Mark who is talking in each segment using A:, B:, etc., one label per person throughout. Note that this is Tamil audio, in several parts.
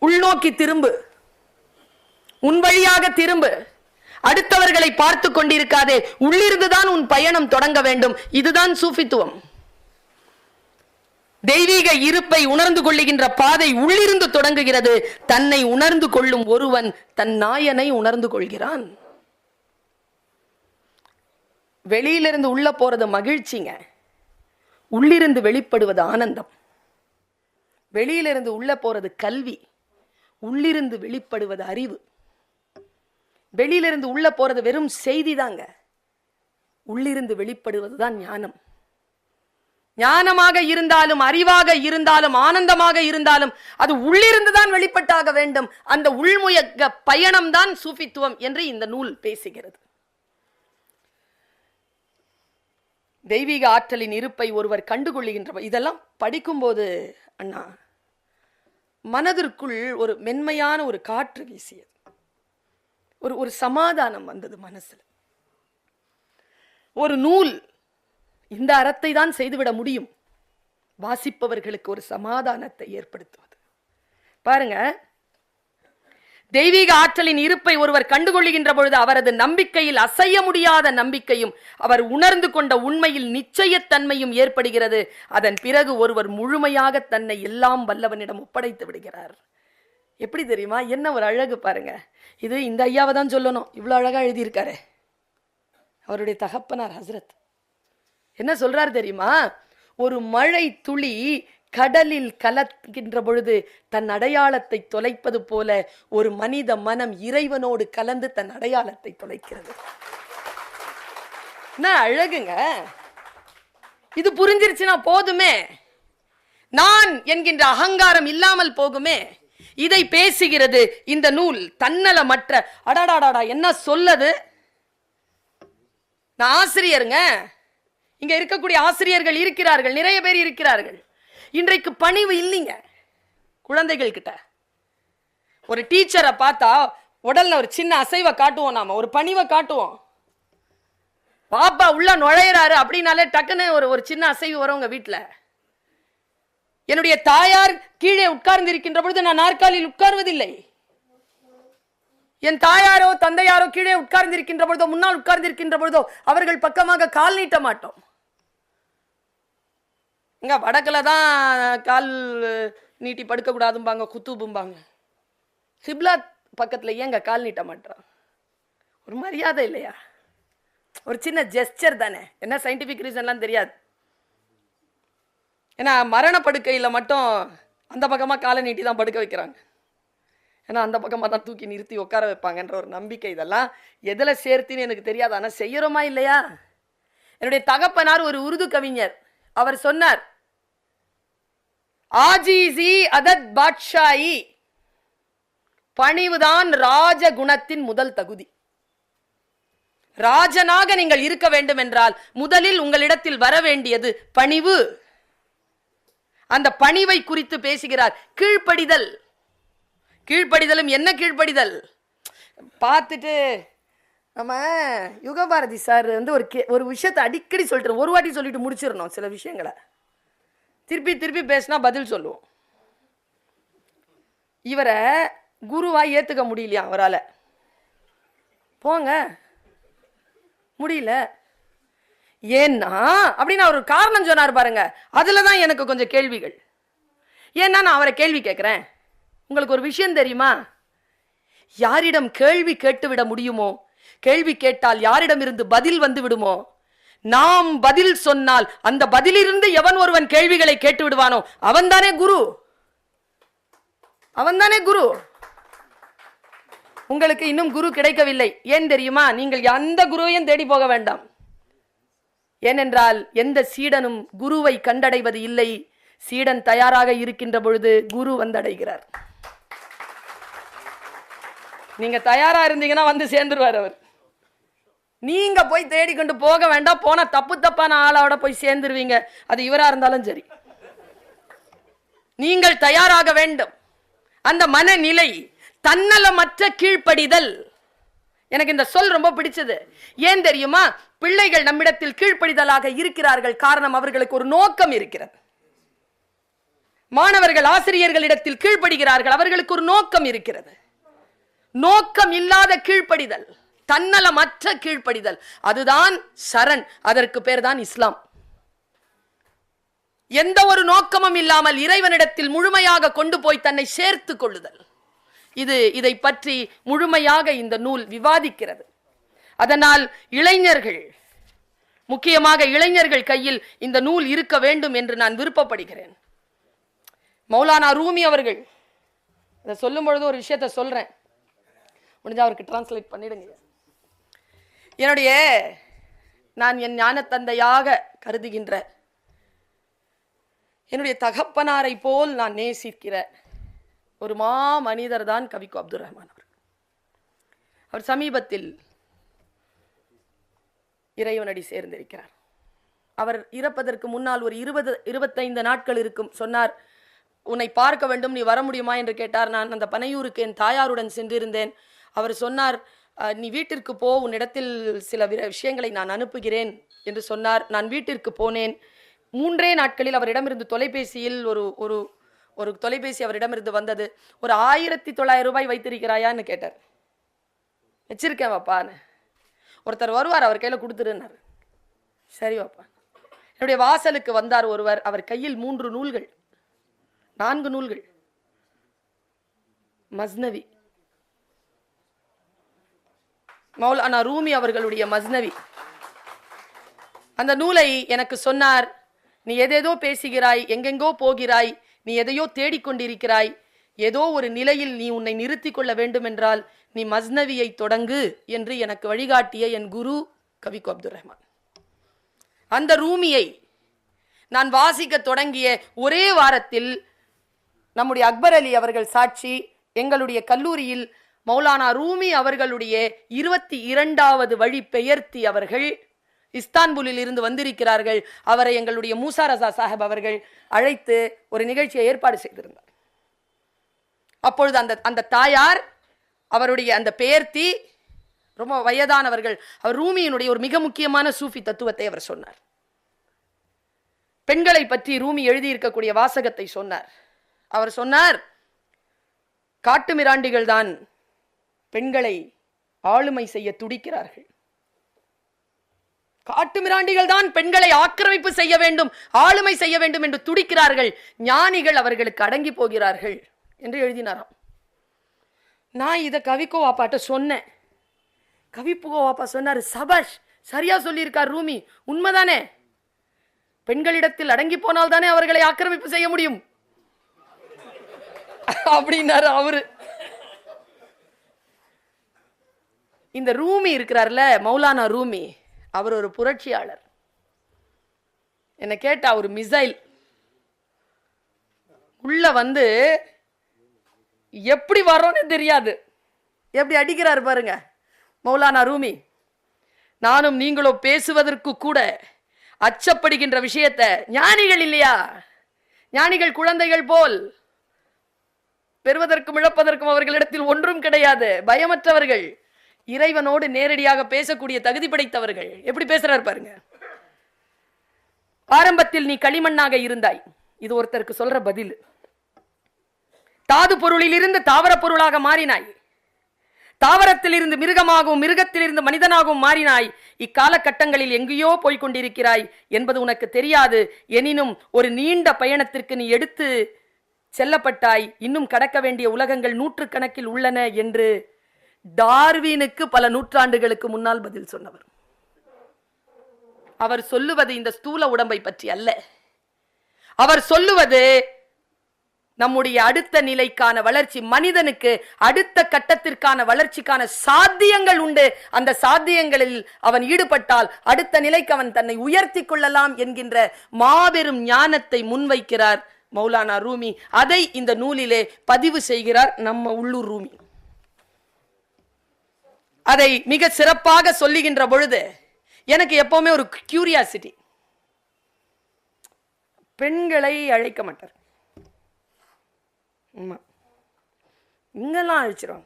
A: உள்நோக்கி திரும்பு, உன் வழியாக திரும்பு, அடுத்தவர்களை பார்த்து கொண்டிருக்காதே, உள்ளிருந்துதான் உன் பயணம் தொடங்க வேண்டும். இதுதான் சூஃபித்துவம். தெய்வீக இருப்பை உணர்ந்து கொள்ளுகின்ற பாதை உள்ளிருந்து தொடங்குகிறது. தன்னை உணர்ந்து கொள்ளும் ஒருவன் தன் நாயனை உணர்ந்து கொள்கிறான். வெளியிலிருந்து உள்ள போறது மகிழ்ச்சிங்க, உள்ளிருந்து வெளிப்படுவது ஆனந்தம். வெளியிலிருந்து உள்ள போறது கல்வி, உள்ளிருந்து வெளிப்படுவது அறிவு. வெளியிலிருந்து உள்ள போறது வெறும் செய்தி தாங்க, உள்ளிருந்து வெளிப்படுவதுதான் ஞானம். ஞானமாக இருந்தாலும், அறிவாக இருந்தாலும், ஆனந்தமாக இருந்தாலும் அது உள்ளிருந்துதான் வெளிப்பட்டாக வேண்டும். அந்த உள்முயக்க பயணம் தான் சூஃபித்துவம் என்று இந்த நூல் பேசுகிறது. தெய்வீக ஆற்றலின் இருப்பை ஒருவர் கண்டுகொள்ளுகின்ற இதெல்லாம் படிக்கும்போது அண்ணா மனதிற்குள் ஒரு மென்மையான ஒரு காற்று வீசியது, ஒரு சமாதானம் வந்தது மனசுல. ஒரு நூல் இந்த அறத்தை தான் செய்துவிட முடியும், வாசிப்பவர்களுக்கு ஒரு சமாதானத்தை ஏற்படுத்துவது. பாருங்க, தெய்வீக ஆற்றலின் இருப்பை ஒருவர் கண்டுகொள்ளுகின்ற பொழுது அவரது நம்பிக்கையில் அசைய முடியாத நம்பிக்கையும் அவர் உணர்ந்து கொண்ட உண்மையில் நிச்சயத்தன்மையும் ஏற்படுகிறது. அதன் பிறகு ஒருவர் முழுமையாக தன்னை எல்லாம் வல்லவனிடம் ஒப்படைத்து விடுகிறார். எப்படி தெரியுமா? என்ன ஒரு அழகு பாருங்க. இது இந்த ஐயாவை தான் சொல்லணும், இவ்வளவு அழகா எழுதியிருக்காரு. அவருடைய தகப்பனார் ஹசரத் என்ன சொல்றாரு தெரியுமா? ஒரு மழை துளி கடலில் கலக்கின்ற பொழுது தன் அடையாளத்தை தொலைப்பது போல ஒரு மனித மனம் இறைவனோடு கலந்து தன் அடையாளத்தை தொலைக்கிறது. என்ன அழகுங்க! இது புரிஞ்சிருச்சுன்னா போதுமே, நான் என்கின்ற அகங்காரம் இல்லாமல் போகுமே. இதை பேசுகிறது இந்த நூல். தன்னலமற்ற அடாடாடா என்ன சொல்லது. நான் ஆசிரியருங்க, இங்க இருக்கக்கூடிய ஆசிரியர்கள் இருக்கிறார்கள், நிறைய பேர் இருக்கிறார்கள். இன்றைக்கு பணிவு இல்லைங்க குழந்தைகள் கிட்ட. ஒரு டீச்சரை பார்த்தா உடல்ல ஒரு சின்ன அசைவை காட்டுவோம், நாம ஒரு பணிவை காட்டுவோம். பாப்பா உள்ள நுழையிறாரு அப்படின்னாலே டக்குன்னு ஒரு சின்ன அசைவு வரும் உங்க வீட்டுல. என்னுடைய தாயார் கீழே உட்கார்ந்து இருக்கின்ற பொழுது நான் நாற்காலில் உட்கார்வதில்லை. என் தாயாரோ தந்தையாரோ கீழே உட்கார்ந்து இருக்கின்ற பொழுதோ, முன்னால் உட்கார்ந்து இருக்கின்ற பொழுதோ அவர்கள் பக்கமாக கால் நீட்ட மாட்டோம். இங்க வடக்குல தான் கால் நீட்டி படுக்க கூடாதும்பாங்க, குத்துபும்பாங்க. கிப்லா பக்கத்துல ஏங்க கால் நீட்ட மாட்டான்? ஒரு மரியாதை இல்லையா? ஒரு சின்ன ஜெஸ்டர் தானே. என்ன சயின்டிபிக் ரீசன்லாம் தெரியாது. ஏன்னா மரண படுக்கையில மட்டும் அந்த பக்கமா காலை நீட்டி தான் படுக்க வைக்கிறாங்க. ஏன்னா அந்த பக்கமா தான் தூக்கி நிறுத்தி உட்கார வைப்பாங்கன்ற ஒரு நம்பிக்கை. இதெல்லாம் எதுல சேர்த்தின்னு எனக்கு தெரியாது, ஆனா செய்யறோமா இல்லையா? என்னுடைய தகப்பனார் ஒரு உருது கவிஞர். அவர் சொன்னார், ஆஜீசி அதத் பாட்ஷாயி, பணிவுதான் ராஜ குணத்தின் முதல் தகுதி. ராஜனாக நீங்கள் இருக்க வேண்டும் என்றால் முதலில் உங்களிடத்தில் வர வேண்டியது பணிவு. அந்த பணிவை குறித்து பேசுகிறார். கீழ்ப்படிதல். கீழ்ப்படிதலும் என்ன கீழ்ப்படிதல்? பார்த்துட்டு நம்ம யுகபாரதி சார் வந்து ஒரு விஷயத்தை அடிக்கடி சொல்லிட்டு, ஒரு வாட்டி சொல்லிட்டு முடிச்சிடணும். சில விஷயங்களை திருப்பி திருப்பி பேசினா பதில் சொல்லுவோம். இவரை குருவாய் ஏத்துக்க முடியலையா அவரால்? போங்க, முடியல. ஏன்னா அப்படின்னு அவர் காரணம் சொன்னார் பாருங்க. அதுலதான் எனக்கு கொஞ்சம் கேள்விகள். ஏன்னா நான் அவரை கேள்வி கேட்கிறேன். உங்களுக்கு ஒரு விஷயம் தெரியுமா? யாரிடம் கேள்வி கேட்டுவிட முடியுமோ, கேள்வி கேட்டால் யாரிடம் இருந்து பதில் வந்து விடுமோ, நாம் பதில் சொன்னால் அந்த பதிலிருந்து எவன் ஒருவன் கேள்விகளை கேட்டு விடுவானோ அவன்தானே குரு. அவன்தானே குரு. உங்களுக்கு இன்னும் குரு கிடைக்கவில்லை. ஏன் தெரியுமா? நீங்கள் எந்த குருவையும் தேடி போக வேண்டாம். ஏனென்றால் எந்த சீடனும் குருவை கண்டடைவது இல்லை. சீடன் தயாராக இருக்கின்ற பொழுது குரு வந்தடைகிறார். நீங்க தயாரா இருந்தீங்கன்னா வந்து சேர்ந்துருவார் அவர். நீங்க போய் தேடிக்கொண்டு போக வேண்டாம். போன தப்பான ஆளோட போய் சேர்ந்துருவீங்க. அது இவரா இருந்தாலும் சரி. நீங்கள் தயாராக வேண்டும். அந்த மனநிலை, தன்னலமற்ற கீழ்ப்படிதல். எனக்கு இந்த சொல் ரொம்ப பிடிச்சது. ஏன் தெரியுமா? பிள்ளைகள் நம்மிடத்தில் கீழ்ப்படிதலாக இருக்கிறார்கள். காரணம், அவர்களுக்கு ஒரு நோக்கம் இருக்கிறது. மாணவர்கள் ஆசிரியர்களிடத்தில் கீழ்ப்படுகிறார்கள். அவர்களுக்கு ஒரு நோக்கம் இருக்கிறது. நோக்கம் இல்லாத கீழ்ப்படிதல், தன்னலமற்ற கீழ்ப்படிதல், அதுதான் சரண். அதற்கு பேர் தான் இஸ்லாம். எந்த ஒரு நோக்கமும் இல்லாமல் இறைவனிடத்தில் முழுமையாக கொண்டு போய் தன்னை சேர்த்து கொள்ளுதல். இதை பற்றி முழுமையாக இந்த நூல் விவாதிக்கிறது. அதனால் இளைஞர்கள், முக்கியமாக இளைஞர்கள் கையில் இந்த நூல் இருக்க வேண்டும் என்று நான் விருப்பப்படுகிறேன். மௌலானா ரூமி அவர்கள் இதை சொல்லும் பொழுது ஒரு விஷயத்தை சொல்றேன், முடிஞ்சா அவருக்கு டிரான்ஸ்லேட் பண்ணிடுங்க. நான் என் ஞான தந்தையாக கருதுகின்ற என்னுடைய தகப்பனாரை போல் நான் நேசிக்கிற ஒரு மா மனிதர் தான் கவிக்கோ அப்துல் ரஹ்மான் அவர். அவர் சமீபத்தில் இறைவனடி சேர்ந்திருக்கிறார். அவர் இறப்பதற்கு முன்னால் ஒரு 20-25 நாட்கள் இருக்கும். சொன்னார், உன்னை பார்க்க வேண்டும், நீ வர முடியுமா என்று கேட்டார். நான் அந்த பனையூருக்கு என் தாயாருடன் சென்றிருந்தேன். அவர் சொன்னார், நீ வீட்டிற்கு போ, உன்னிடத்தில் சில விஷயங்களை நான் அனுப்புகிறேன் என்று சொன்னார். நான் வீட்டிற்கு போனேன். 3 நாட்களில் அவரிடமிருந்து தொலைபேசியில் ஒரு தொலைபேசி அவரிடமிருந்து வந்தது. ஒரு 1900 ரூபாய் வைத்திருக்கிறாயான்னு கேட்டார். வச்சிருக்கேன் வாப்பான்னு. ஒருத்தர் வருவார், அவர் கையில் கொடுத்துருன்னார். சரி வாப்பா. என்னுடைய வாசலுக்கு வந்தார் ஒருவர். அவர் கையில் 4 நூல்கள், மஸ்னவி, மௌலானா ரூமி அவர்களுடைய மஸ்னவி. அந்த நூலை எனக்கு சொன்னார், நீ எதேதோ பேசுகிறாய், எங்கெங்கோ போகிறாய், நீ எதையோ தேடிக்கொண்டிருக்கிறாய், ஏதோ ஒரு நிலையில் நீ உன்னை நிறுத்தி கொள்ள வேண்டும் என்றால் நீ மஸ்னவியை தொடங்கு என்று எனக்கு வழிகாட்டிய என் குரு கவிக்கோ அப்துல் ரஹ்மான். அந்த ரூமியை நான் வாசிக்க தொடங்கிய ஒரே வாரத்தில் நம்முடைய அக்பர் அலி அவர்கள் சாட்சி, எங்களுடைய கல்லூரியில் மௌலானா ரூமி அவர்களுடைய 22வது வழி பெயர்த்தி அவர்கள் இஸ்தான்புலில் இருந்து வந்திருக்கிறார்கள். அவரை எங்களுடைய மூசா ரசா சாஹிப் அவர்கள் அழைத்து ஒரு நிகழ்ச்சியை ஏற்பாடு செய்திருந்தார். அப்பொழுது அந்த தாயார், அவருடைய அந்த பெயர்த்தி ரொம்ப வயதானவர்கள். அவர் ரூமியினுடைய ஒரு மிக முக்கியமான சூஃபி தத்துவத்தை அவர் சொன்னார். பெண்களை பற்றி ரூமி எழுதியிருக்கக்கூடிய வாசகத்தை சொன்னார். அவர் சொன்னார், காட்டு மிராண்டிகள் தான் பெண்களை ஆளுமை செய்ய துடிக்கிறார்கள். காட்டு மிராண்டிகள் தான் பெண்களை ஆக்கிரமிப்பு செய்ய வேண்டும், ஆளுமை செய்ய வேண்டும் என்று துடிக்கிறார்கள். ஞானிகள் அவர்களுக்கு அடங்கி போகிறார்கள் என்று எழுதினாராம். நான் இதை கவிக்கோ வாப்பாட்ட சொன்னேன். கவிக்கோ வாப்பா சொன்னார், சபாஷ், சரியா சொல்லியிருக்கார் ரூமி, உண்மைதானே. பெண்களிடத்தில் அடங்கி போனால் தானே அவர்களை ஆக்கிரமிப்பு செய்ய முடியும் அப்படின்னாரு அவரு. இந்த ரூமி இருக்கிறார்ல, மௌலானா ரூமி, அவர் ஒரு புரட்சியாளர். என்ன கேட்டா ஒரு மிசைல் உள்ள வந்து எப்படி வரோன்னு தெரியாது, எப்படி அடிக்கிறார் பாருங்க மௌலானா ரூமி. நானும் நீங்களும் பேசுவதற்கு கூட அச்சப்படுகின்ற விஷயத்தை, ஞானிகள் இல்லையா, ஞானிகள் குழந்தைகள் போல், பெறுவதற்கும் இழப்பதற்கும் அவர்களிடத்தில் ஒன்றும் கிடையாது, பயமற்றவர்கள், இறைவனோடு நேரடியாக பேசக்கூடிய தகுதி படைத்தவர்கள். எப்படி பேசுறார் பாருங்க. ஆரம்பத்தில் நீ களிமண்ணாக இருந்தாய், இது ஒருத்தருக்கு சொல்ற பதில். தாது பொருளில் இருந்து தாவர பொருளாக மாறினாய், தாவரத்தில் இருந்து மிருகமாகவும் மிருகத்தில் இருந்து மனிதனாகவும் மாறினாய். இக்காலகட்டங்களில் எங்கேயோ போய்கொண்டிருக்கிறாய் என்பது உனக்கு தெரியாது. எனினும் ஒரு நீண்ட பயணத்திற்கு நீ எடுத்து செல்லப்பட்டாய். இன்னும் கடக்க வேண்டிய உலகங்கள் 100 கணக்கில் உள்ளன என்று டார்வினுக்கு பல நூற்றாண்டுகளுக்கு முன்னால் பதில் சொன்னவர். அவர் சொல்லுவது இந்த ஸ்தூல உடம்பை பற்றி அல்ல. அவர் சொல்லுவது நம்முடைய அடுத்த நிலைக்கான வளர்ச்சி, மனிதனுக்கு அடுத்த கட்டத்திற்கான வளர்ச்சிக்கான சாத்தியங்கள் உண்டு. அந்த சாத்தியங்களில் அவன் ஈடுபட்டால் அடுத்த நிலைக்கு அவன் தன்னை உயர்த்தி கொள்ளலாம் என்கின்ற மாபெரும் ஞானத்தை முன்வைக்கிறார் மௌலானா ரூமி. அதை இந்த நூலிலே பதிவு செய்கிறார் நம்ம உள்ளூர் ரூமி. அதை மிக சிறப்பாக சொல்லுகின்ற பொழுது எனக்கு எப்பவுமே ஒரு கியூரியாசிட்டி. பெண்களை அழைக்க மாட்டார், இங்கெல்லாம் அழைச்சிரும்.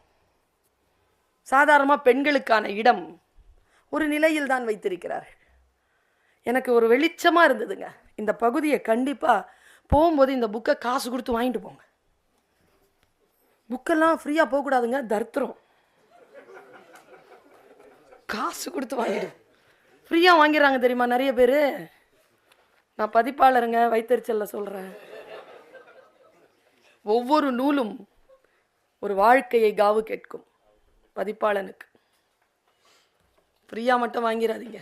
A: சாதாரணமாக பெண்களுக்கான இடம் ஒரு நிலையில் தான் வைத்திருக்கிறார்கள். எனக்கு ஒரு வெளிச்சமா இருந்ததுங்க, இந்த பகுதியை கண்டிப்பா போகும்போது இந்த புக்கை காசு கொடுத்து வாங்கிட்டு போங்க. புக்கெல்லாம் ஃப்ரீயாக போகக்கூடாதுங்க, தர்த்திரம். காசு கொடுத்து வாங்கிடு. ஃப்ரீயாக வாங்கிடுறாங்க தெரியுமா நிறைய பேர். நான் பதிப்பாளருங்க, வைத்தறிச்சல்ல சொல்கிறேன். ஒவ்வொரு நூலும் ஒரு வாழ்க்கையை காவு கேட்கும். பதிப்பாளனுக்கு ஃப்ரீயாக மட்டும் வாங்கிடாதீங்க.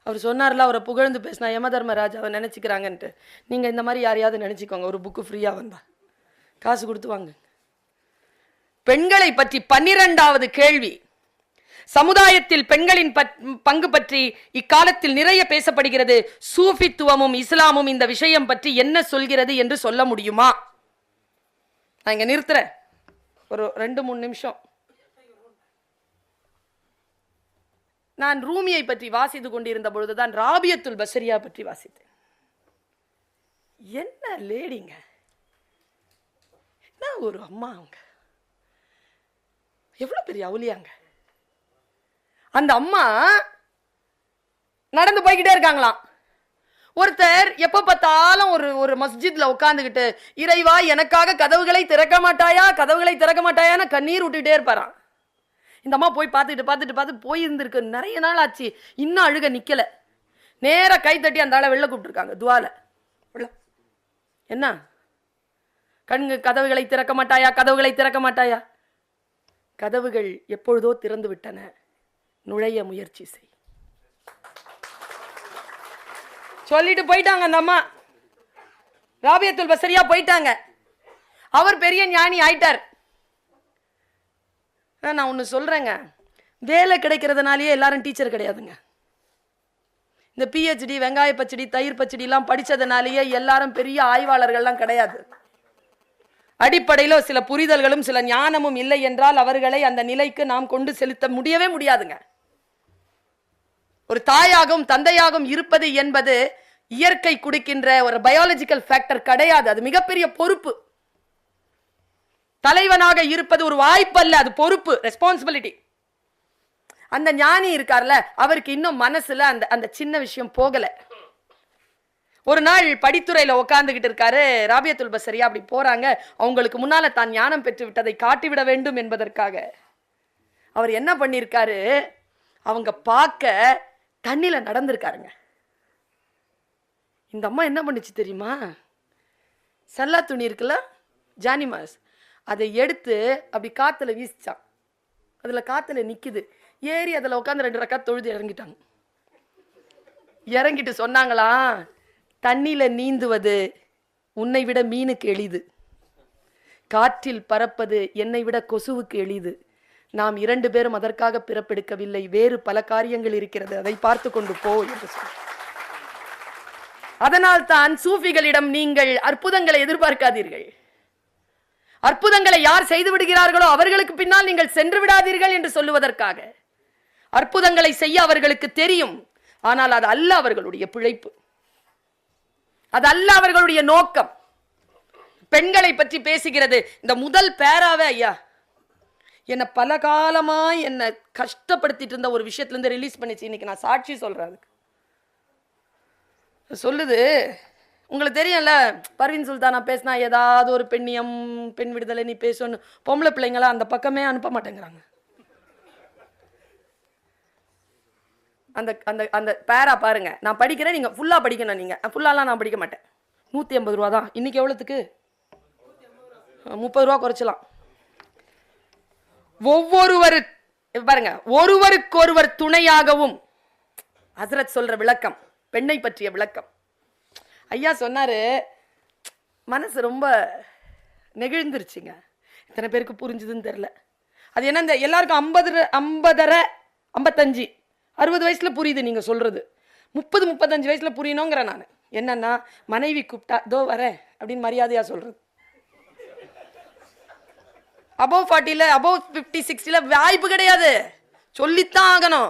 A: அவர் சொன்னார்ல, அவரை புகழ்ந்து பேசினா யமதர்மராஜாவை நினச்சிக்கிறாங்கன்ட்டு. நீங்கள் இந்த மாதிரி யாரையாவது நினச்சிக்கோங்க. ஒரு புக்கு ஃப்ரீயாக வந்தா காசு கொடுத்து வாங்க. பெண்களை பற்றி 12வது கேள்வி. சமுதாயத்தில் பெண்களின் பங்கு பற்றி இக்காலத்தில் நிறைய பேசப்படுகிறது. சூஃபித்துவமும் இஸ்லாமும் இந்த விஷயம் பற்றி என்ன சொல்கிறது என்று சொல்ல முடியுமா? நான் இங்க நிறுத்துறேன், ஒரு 2-3 நிமிஷம். நான் ரூமியை பற்றி வாசித்து கொண்டிருந்த பொழுதுதான் ராபியத்துல் பஸ்ரியா பற்றி வாசித்தேன். என்ன லேடிங்க, என்ன ஒரு அம்மா, அவங்க எவ்வளவு பெரிய அவுலியாங்க. அந்த அம்மா நடந்து போய்கிட்டே இருக்காங்களாம். ஒருத்தர் எப்ப பார்த்தாலும் ஒரு மஸ்ஜித்ல உட்கார்ந்துகிட்டு, இறைவா எனக்காக கதவுகளை திறக்க மாட்டாயா, கதவுகளை திறக்க மாட்டாயான்னு கண்ணீர் விட்டுட்டே இருப்பாராம். இந்த அம்மா போய் பார்த்துட்டு போயிருந்திருக்கு. நிறைய நாள் ஆச்சு, இன்னும் அழுக நிக்கல. நேரா கை தட்டி அந்த ஆளை வெளில கூப்பிட்டுருக்காங்க துவால. என்ன கதவுகளை திறக்க மாட்டாயா, கதவுகளை திறக்க மாட்டாயா? கதவுகள் எப்பொழுதோ திறந்து விட்டன, நுழைய முயற்சி செய். சொல்லிட்டு போயிட்டாங்க அந்த அம்மா. ராபியத்துல் பஸ்ரியா போயிட்டாங்க. அவர் பெரிய ஞானி ஆயிட்டார். நான் ஒன்று சொல்றேங்க, வேலை கிடைக்கிறதுனாலேயே எல்லாரும் டீச்சர் கிடையாதுங்க. இந்த PhD, வெங்காய பச்சடி, தயிர் பச்சடி எல்லாம் படிச்சதுனாலேயே எல்லாரும் பெரிய ஆய்வாளர்கள்லாம் கிடையாது. அடிப்படையில் சில புரிதல்களும் சில ஞானமும் இல்லை என்றால் அவர்களை அந்த நிலைக்கு நாம் கொண்டு செலுத்த முடியவே முடியாதுங்க. ஒரு தாயாகவும் தந்தையாகவும் இருப்பது என்பது இயற்கை கொடுக்கின்ற ஒரு பயாலஜிக்கல் ஃபேக்டர் கிடையாது. அது மிகப்பெரிய பொறுப்பு. தலைவனாக இருப்பது ஒரு வாய்ப்பு அல்ல, அது பொறுப்பு, ரெஸ்பான்சிபிலிட்டி. அந்த ஞானி இருக்கார்ல, அவருக்கு இன்னும் மனசுல அந்த சின்ன விஷயம் போகல. ஒரு நாள் படித்துறையில உட்கார்ந்துகிட்டு இருக்காரு ராபியத்துல் பஸ்ரியா. அப்படி போறாங்க. அவங்களுக்கு முன்னால தான் ஞானம் பெற்று விட்டதை காட்டிவிட வேண்டும் என்பதற்காக அவர் என்ன பண்ணிருக்காரு, அவங்க பார்க்க தண்ணியில நடந்திருக்காருங்க. இந்த அம்மா என்ன பண்ணுச்சு தெரியுமா? சல்லா துணி இருக்குல்ல, ஜானிமாஸ், அதை எடுத்து அப்படி காத்துல வீசிச்சான். அதுல காத்துல நிக்குது. ஏறி அதுல உட்காந்து 2 ரக்காத் தொழுது இறங்கிட்டாங்க. இறங்கிட்டு சொன்னாங்களா, தண்ணியில நீந்துவது உன்னை விட மீனுக்கு எளிது, காற்றில் பறப்பது என்னை விட கொசுவுக்கு எளிது. நாம் 2 பேரும் அதற்காக பிறப்பெடுக்கவில்லை, வேறு பல காரியங்கள் இருக்கிறது, அதை பார்த்து கொண்டு போ என்று சொன்னார். அதனால் தான் சூஃபிகளிடம் நீங்கள் அற்புதங்களை எதிர்பார்க்காதீர்கள். அற்புதங்களை யார் செய்து விடுகிறார்களோ அவர்களுக்கு பின்னால் நீங்கள் சென்று விடாதீர்கள் என்று சொல்லுவதற்காக. அற்புதங்களை செய்ய அவர்களுக்கு தெரியும், ஆனால் அது அல்ல அவர்களுடைய பிழைப்பு, அது அல்ல அவர்களுடைய நோக்கம். பெண்களை பற்றி பேசுகிறது இந்த முதல் பேராவே, ஐயா என்னை பல காலமா என்னை கஷ்டப்படுத்திட்டு இருந்த ஒரு விஷயத்துல இருந்து ரிலீஸ் பண்ணிச்சு. இன்னைக்கு நான் சாட்சி சொல்றேன். அதுக்கு சொல்லுது, உங்களுக்கு தெரியும்ல, பர்வீன் சுல்தானா பேசினா ஏதாவது ஒரு பெண்ணியம், பெண் விடுதலை நீ பேசணும், பொம்பளை பிள்ளைங்களா அந்த பக்கமே அனுப்ப மாட்டேங்கிறாங்க. அந்த அந்த அந்த பேரா பாருங்க, நான் படிக்கிறேன், நீங்க ஃபுல்லா படிக்கணும். நீங்க ஃபுல்லாலாம் நான் படிக்க மாட்டேன். 150 ரூபா தான். இன்னைக்கு எவ்வளவுக்கு? 30 ரூபா குறைச்சலாம். பாருங்க, ஒருவருக்கொருவர் துணையாகவும். ஹஸ்ரத் சொல்ற விளக்கம், பெண்ணை பற்றிய விளக்கம். ஐயா சொன்னாரு, மனசு ரொம்ப நெகிழ்ந்துருச்சுங்க. எத்தனை பேருக்கு புரிஞ்சுதுன்னு தெரியல. அது என்ன, இந்த எல்லாருக்கும் 50, 55, 60 வயசுல புரியுது நீங்க சொல்றது. 30, 35 வயசுல புரியணுங்கிற நான். என்னன்னா, மனைவி கூப்பிட்டா தோ வரேன் அப்படின்னு மரியாதையா சொல்றது. above 40ல, above 50, 60ல வாய்ப்பு கிடையாது, சொல்லித்தான் ஆகணும்.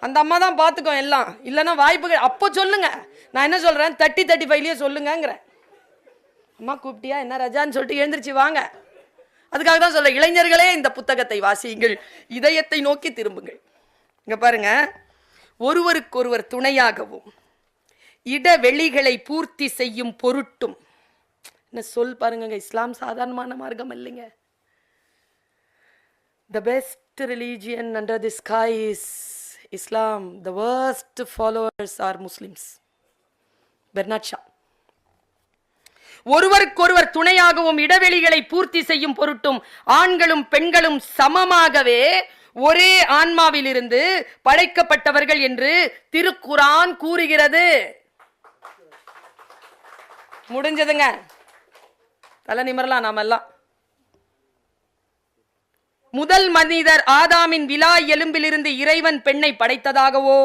A: அந்த அம்மா தான் பார்த்துக்கோ எல்லாம், இல்லைன்னா வாய்ப்பு. அப்போ சொல்லுங்க. நான் என்ன சொல்றேன், 30, 35லயே சொல்லுங்கிறேன். அம்மா கூப்பிட்டியா என்ன ரஜான்னு சொல்லிட்டு எழுந்திருச்சு வாங்க. அதுக்காக தான் சொல்ல, இளைஞர்களே இந்த புத்தகத்தை வாசியுங்கள், இதயத்தை நோக்கி திரும்புங்கள். இங்க பாருங்க, ஒருவருக்கொருவர் துணையாகவும் இடவெளிகளை பூர்த்தி செய்யும் பொருட்டும். என்ன சொல் பாருங்க, இஸ்லாம் சாதாரணமான மார்க்கம் இல்லைங்க. The best religion under the sky is Islam. The worst followers are Muslims. Bernard Shaw. ஒருவருக்கொருவர் துணையாகவும் இடைவெளிகளை பூர்த்தி செய்யும் பொருட்டும் ஆண்களும் பெண்களும் சமமாகவே ஒரே ஆன்மாவிலிருந்து படைக்கப்பட்டவர்கள் என்று திருக்குரான் கூறுகிறது. முடிஞ்சதுங்க, தலை நிமரலாம் நாம எல்லாம். முதல் மனிதர் ஆதாமின் விலா எலும்பிலிருந்து இறைவன் பெண்ணை படைத்ததாகவோ,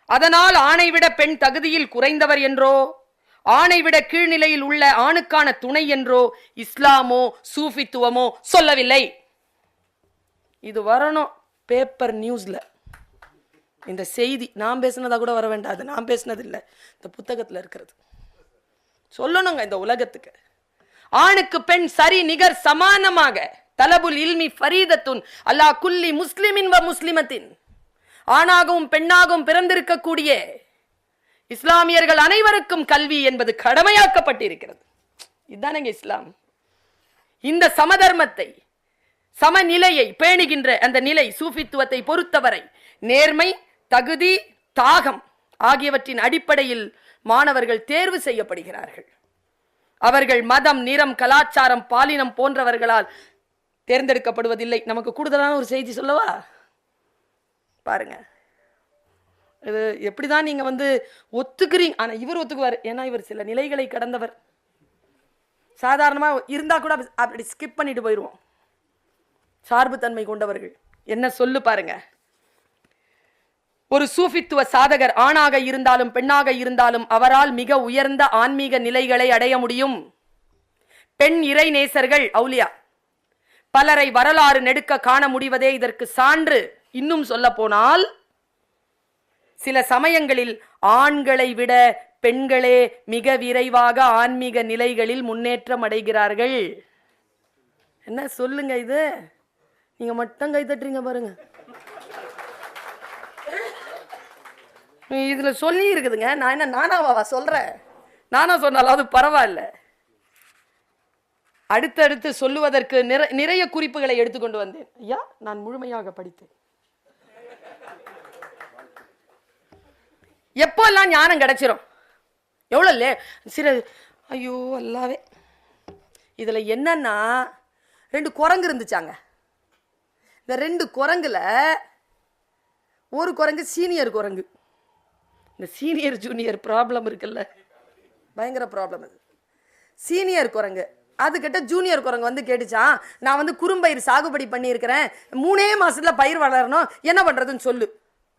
A: அதனால் ஆணை விட பெண் தகுதியில் குறைந்தவர் என்றோ, ஆணை விட கீழ்நிலையில் உள்ள ஆணுக்கான துணை என்றோ இஸ்லாமோ சூஃபித்துவமோ சொல்லவில்லை. இது வரணும் பேப்பர் நியூஸ்ல. இந்த செய்தி நான் பேசினதா கூட வர வேண்டாம், அது நான் பேசினது இல்லை, இந்த புத்தகத்தில் இருக்கிறது. சொல்லணுங்க இந்த உலகத்துக்கு. ஆணுக்கு பெண் சரி நிகர் சமானமாக. தலபுல் இல்மி ஃபரீதத்துன் அலா குல்லி முஸ்லிமின் வ முஸ்லிமத்தின். ஆணாகவும் பெண்ணாகவும் பிறந்திருக்கக்கூடிய இஸ்லாமியர்கள் அனைவருக்கும் கல்வி என்பது கடமையாக்கப்பட்டிருக்கிறது. இதுதானங்க இஸ்லாம். இந்த சமதர்மத்தை, சமநிலையை பேணுகின்ற அந்த நிலை சூஃபித்துவத்தை பொறுத்தவரை நேர்மை, தகுதி, தாகம் ஆகியவற்றின் அடிப்படையில் மாணவர்கள் தேர்வு செய்யப்படுகிறார்கள். அவர்கள் மதம், நிறம், கலாச்சாரம், பாலினம் போன்றவர்களால் தேர்ந்தெடுக்கப்படுவதில்லை. நமக்கு கூடுதலான ஒரு செய்தி சொல்லவா பாருங்க. இது எப்படிதான் நீங்க ஒத்துக்கிறீங்க, ஆனா இவர் ஒத்துக்குவார். ஏன்னா இவர் சில நிலைகளை கடந்தவர். சாதாரணமா இருந்தா கூட அப்படி ஸ்கிப் பண்ணிட்டு போயிடுவோம். சார்பு தன்மை கொண்டவர்கள். என்ன சொல்லு பாருங்க. ஒரு சூஃபித்துவ சாதகர் ஆணாக இருந்தாலும் பெண்ணாக இருந்தாலும் அவரால் மிக உயர்ந்த ஆன்மீக நிலைகளை அடைய முடியும். பெண் இறை நேசர்கள், அவுலியா பலரை வரலாறு நெடுக்க காண முடிவதே இதற்கு சான்று. இன்னும் சொல்ல போனால் சில சமயங்களில் ஆண்களை விட பெண்களே மிக விரைவாக ஆன்மீக நிலைகளில் முன்னேற்றம் அடைகிறார்கள். என்ன சொல்லுங்க இது? நீங்க மட்டும் கை தட்டுறீங்க பாருங்க. இதுல சொல்லி இருக்குதுங்க. நான் என்ன நானாவா சொல்றேன்? நானா சொன்னாலும் அது பரவாயில்ல. அடுத்தடுத்து சொல்லுவதற்கு நிறைய குறிப்புகளை எடுத்துக்கொண்டு வந்தேன். ஐயா, நான் முழுமையாக படித்தேன். எப்பெல்லாம் ஞானம் கிடைச்சிரும்? எவ்வளவு சில ஐயோ அல்லாவே. இதுல என்னன்னா 2 குரங்கு இருந்துச்சாங்க. இந்த 2 குரங்குல ஒரு குரங்கு சீனியர் குரங்கு. இந்த சீனியர் ஜூனியர் ப்ராப்ளம் இருக்குல்ல, பயங்கர ப்ராப்ளம் அது. சீனியர் குரங்கு அதுக்கிட்ட ஜூனியர் குரங்கு கேட்டுச்சான், நான் குறும்பயிர் சாகுபடி பண்ணியிருக்கிறேன், 3 மாசத்துல பயிர் வளரணும், என்ன பண்றதுன்னு சொல்லு.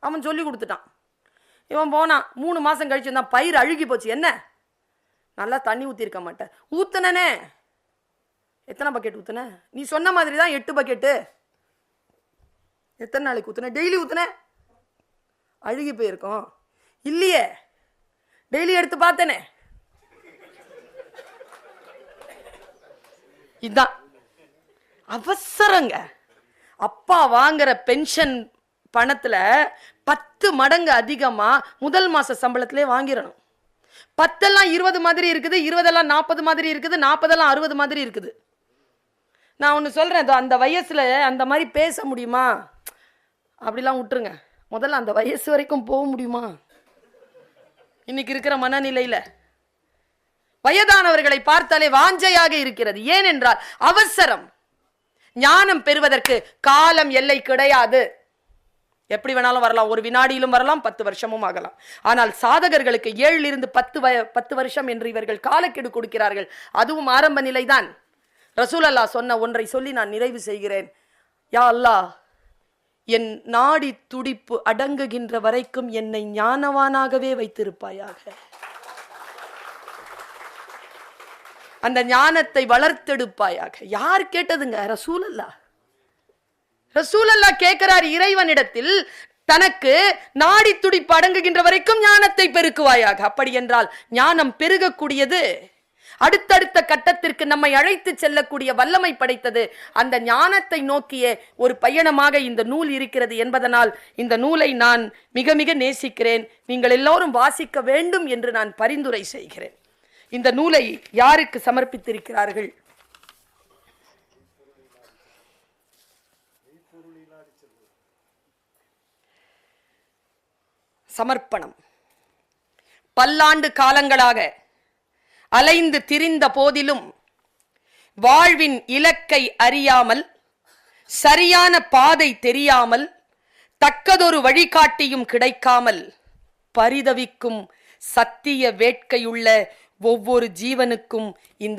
A: அவன் சொல்லி கொடுத்துட்டான். இவன் போனான். 3 மாசம் கழிச்சு தான் பயிர் அழுகி போச்சு. என்ன, நல்லா தண்ணி ஊற்றிருக்க மாட்டேன். ஊத்துனே. எத்தனை பக்கெட் ஊத்துன? நீ சொன்ன மாதிரி தான் 8 பக்கெட்டு. எத்தனை நாளைக்கு ஊத்துன? டெய்லி ஊத்துன, அழுகி போயிருக்கோம். இல்லையே, டெய்லி எடுத்து பார்த்தனே. இதுதான் அவசரங்க. அப்பா வாங்குற பென்ஷன் பணத்துல 10 மடங்கு அதிகமா முதல் மாச சம்பளத்திலே வாங்கிடணும். 10 20 மாதிரி இருக்குது, 20 40 மாதிரி இருக்குது, 40 60 மாதிரி இருக்குது. நான் ஒன்று சொல்றேன், அந்த வயசுல அந்த மாதிரி பேச முடியுமா? அப்படிலாம் விட்டுருங்க. முதல்ல அந்த வயசு வரைக்கும் போக முடியுமா? இன்னைக்கு இருக்கிற மனநிலையில வயதானவர்களை பார்த்தாலே வாஞ்சையாக இருக்கிறது. ஏனென்றால் அவசரம். ஞானம் பெறுவதற்கு காலம் எல்லை கிடையாது. எப்படி வேணாலும் வரலாம், ஒரு வினாடியிலும் வரலாம், 10 வருஷமும் ஆகலாம். ஆனால் சாதகர்களுக்கு 7 10 வருஷம் என்று இவர்கள் காலக்கெடு கொடுக்கிறார்கள். அதுவும் ஆரம்ப நிலைதான். ரசூல் அல்லாஹ் சொன்ன ஒன்றை சொல்லி நான் நிறைவு செய்கிறேன். யா அல்லாஹ், என் நாடி துடிப்பு அடங்குகின்ற வரைக்கும் என்னை ஞானவானாகவே வைத்திருப்பாயாக. அந்த ஞானத்தை வளர்த்தெடுப்பாயாக. யார் கேட்டதுங்க? ரசூல் அல்லாஹ். ரசூல் அல்லாஹ் கேட்கிறார் இறைவனிடத்தில், தனக்கு நாடி துடிப்பு அடங்குகின்ற வரைக்கும் ஞானத்தை பெருக்குவாயாக. அப்படி என்றால் ஞானம் பெருகக்கூடியது. அடுத்தடுத்த கட்டத்திற்கு நம்மை அழைத்து செல்லக்கூடிய வல்லமை படைத்தது. அந்த ஞானத்தை நோக்கிய ஒரு பயணமாக இந்த நூல் இருக்கிறது என்பதனால் இந்த நூலை நான் மிக மிக நேசிக்கிறேன். நீங்கள் எல்லோரும் வாசிக்க வேண்டும் என்று நான் பரிந்துரை செய்கிறேன். இந்த நூலை யாருக்கு சமர்ப்பித்திருக்கிறார்கள்? சமர்ப்பணம். பல்லாண்டு காலங்களாக அலைந்து திரிந்த போதிலும் வாழ்வின் இலக்கை அறியாமல், சரியான பாதை தெரியாமல், தக்கதொரு வழிகாட்டியும் கிடைக்காமல் பரிதவிக்கும் சத்திய வேட்கையுள்ள ஒவ்வொரு ஜீவனுக்கும் இந்த